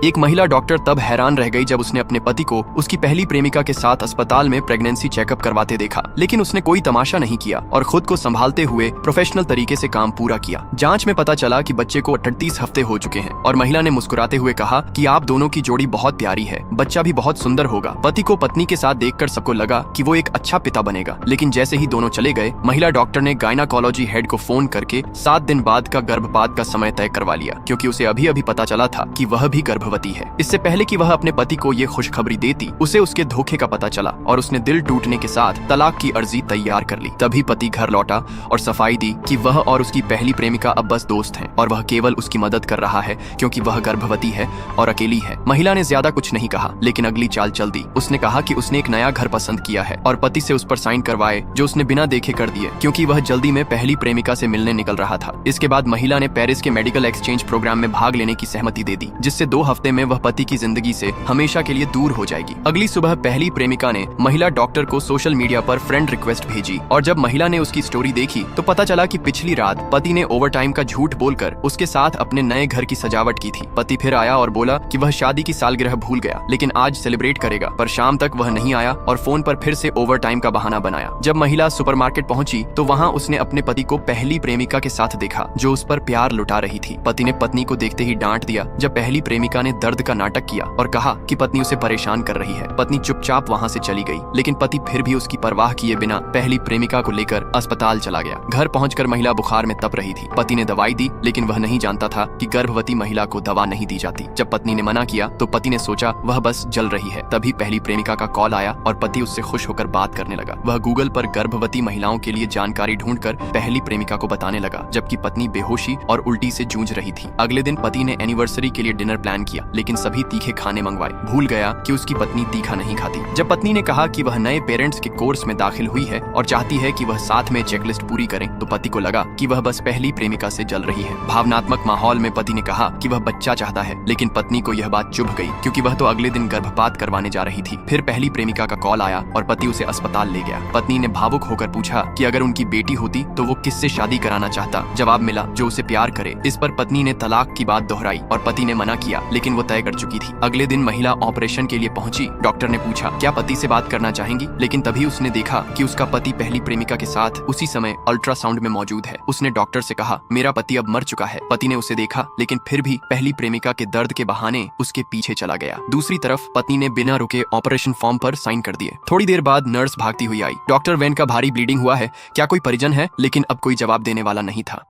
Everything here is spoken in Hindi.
एक महिला डॉक्टर तब हैरान रह गई जब उसने अपने पति को उसकी पहली प्रेमिका के साथ अस्पताल में प्रेगनेंसी चेकअप करवाते देखा, लेकिन उसने कोई तमाशा नहीं किया और खुद को संभालते हुए प्रोफेशनल तरीके से काम पूरा किया। जांच में पता चला कि बच्चे को 38 हफ्ते हो चुके हैं और महिला ने मुस्कुराते हुए कहा कि आप दोनों की जोड़ी बहुत प्यारी है, बच्चा भी बहुत सुंदर होगा। पति को पत्नी के साथ देखकर सबको लगा कि वो एक अच्छा पिता बनेगा, लेकिन जैसे ही दोनों चले गए, महिला डॉक्टर ने गायनाकोलॉजी हेड को फोन करके 7 दिन बाद का गर्भपात का समय तय करवा लिया, क्योंकि उसे अभी अभी पता चला था कि वह भी गर्भवती है। इससे पहले कि वह अपने पति को ये खुशखबरी देती, उसे उसके धोखे का पता चला और उसने दिल टूटने के साथ तलाक की अर्जी तैयार कर ली। तभी पति घर लौटा और सफाई दी कि वह और उसकी पहली प्रेमिका अब बस दोस्त हैं और वह केवल उसकी मदद कर रहा है क्योंकि वह गर्भवती है और अकेली है। महिला ने ज्यादा कुछ नहीं कहा, लेकिन अगली चाल चल दी। उसने कहा कि उसने एक नया घर पसंद किया है और पति से उस पर साइन करवाए, जो उसने बिना देखे कर दिए, क्योंकि वह जल्दी में पहली प्रेमिका से मिलने निकल रहा था। इसके बाद महिला ने पेरिस के मेडिकल एक्सचेंज प्रोग्राम में भाग लेने की सहमति दे दी, जिससे 2 हफ्ते में वह पति की जिंदगी से हमेशा के लिए दूर हो जाएगी। अगली सुबह पहली प्रेमिका ने महिला डॉक्टर को सोशल मीडिया पर फ्रेंड रिक्वेस्ट भेजी और जब महिला ने उसकी स्टोरी देखी तो पता चला कि पिछली रात पति ने ओवरटाइम का झूठ बोलकर उसके साथ अपने नए घर की सजावट की थी। पति फिर आया और बोला कि वह शादी की सालगिरह भूल गया, लेकिन आज सेलिब्रेट करेगा, पर शाम तक वह नहीं आया और फोन पर फिर से ओवरटाइम का बहाना बनाया। जब महिला सुपरमार्केट पहुंची तो वहां उसने अपने पति को पहली प्रेमिका के साथ देखा, जो उस पर प्यार लुटा रही थी। पति ने पत्नी को देखते ही डांट दिया जब पहली प्रेमिका ने दर्द का नाटक किया और कहा कि पत्नी उसे परेशान कर रही है। पत्नी चुपचाप वहां से चली गई, लेकिन पति फिर भी उसकी परवाह किए बिना पहली प्रेमिका को लेकर अस्पताल चला गया। घर पहुंचकर महिला बुखार में तप रही थी। पति ने दवाई दी, लेकिन वह नहीं जानता था कि गर्भवती महिला को दवा नहीं दी जाती। जब पत्नी ने मना किया तो पति ने सोचा वह बस जल रही है। तभी पहली प्रेमिका का कॉल आया और पति उससे खुश होकर बात करने लगा। वह गूगल पर गर्भवती महिलाओं के लिए जानकारी ढूंढकर पहली प्रेमिका को बताने लगा, जबकि पत्नी बेहोशी और उल्टी से जूझ रही थी। अगले दिन पति ने एनिवर्सरी के लिए डिनर प्लान किया, लेकिन सभी तीखे खाने मंगवाए। भूल गया कि उसकी पत्नी तीखा नहीं खाती। जब पत्नी ने कहा कि वह नए पेरेंट्स के कोर्स में दाखिल हुई है और चाहती है कि वह साथ में चेकलिस्ट पूरी करें, तो पति को लगा कि वह बस पहली प्रेमिका से जल रही है। भावनात्मक माहौल में पति ने कहा कि वह बच्चा चाहता है, लेकिन पत्नी को यह बात चुभ गई, क्योंकि वह तो अगले दिन गर्भपात करवाने जा रही थी। फिर पहली प्रेमिका का कॉल आया और पति उसे अस्पताल ले गया। पत्नी ने भावुक होकर पूछा कि अगर उनकी बेटी होती तो वो किससे शादी कराना चाहता। जवाब मिला, जो उसे प्यार करे। इस पर पत्नी ने तलाक की बात दोहराई और पति ने मना किया, लेकिन वो तय कर चुकी थी। अगले दिन महिला ऑपरेशन के लिए पहुंची। डॉक्टर ने पूछा क्या पति से बात करना चाहेंगी, लेकिन तभी उसने देखा कि उसका पति पहली प्रेमिका के साथ उसी समय अल्ट्रासाउंड में मौजूद है। उसने डॉक्टर से कहा मेरा पति अब मर चुका है। पति ने उसे देखा, लेकिन फिर भी पहली प्रेमिका के दर्द के बहाने उसके पीछे चला गया। दूसरी तरफ पत्नी ने बिना रुके ऑपरेशन फॉर्म पर साइन कर दिए। थोड़ी देर बाद नर्स भागती हुई आई। डॉक्टर वैन का भारी ब्लीडिंग हुआ है, क्या कोई परिजन है? लेकिन अब कोई जवाब देने वाला नहीं था।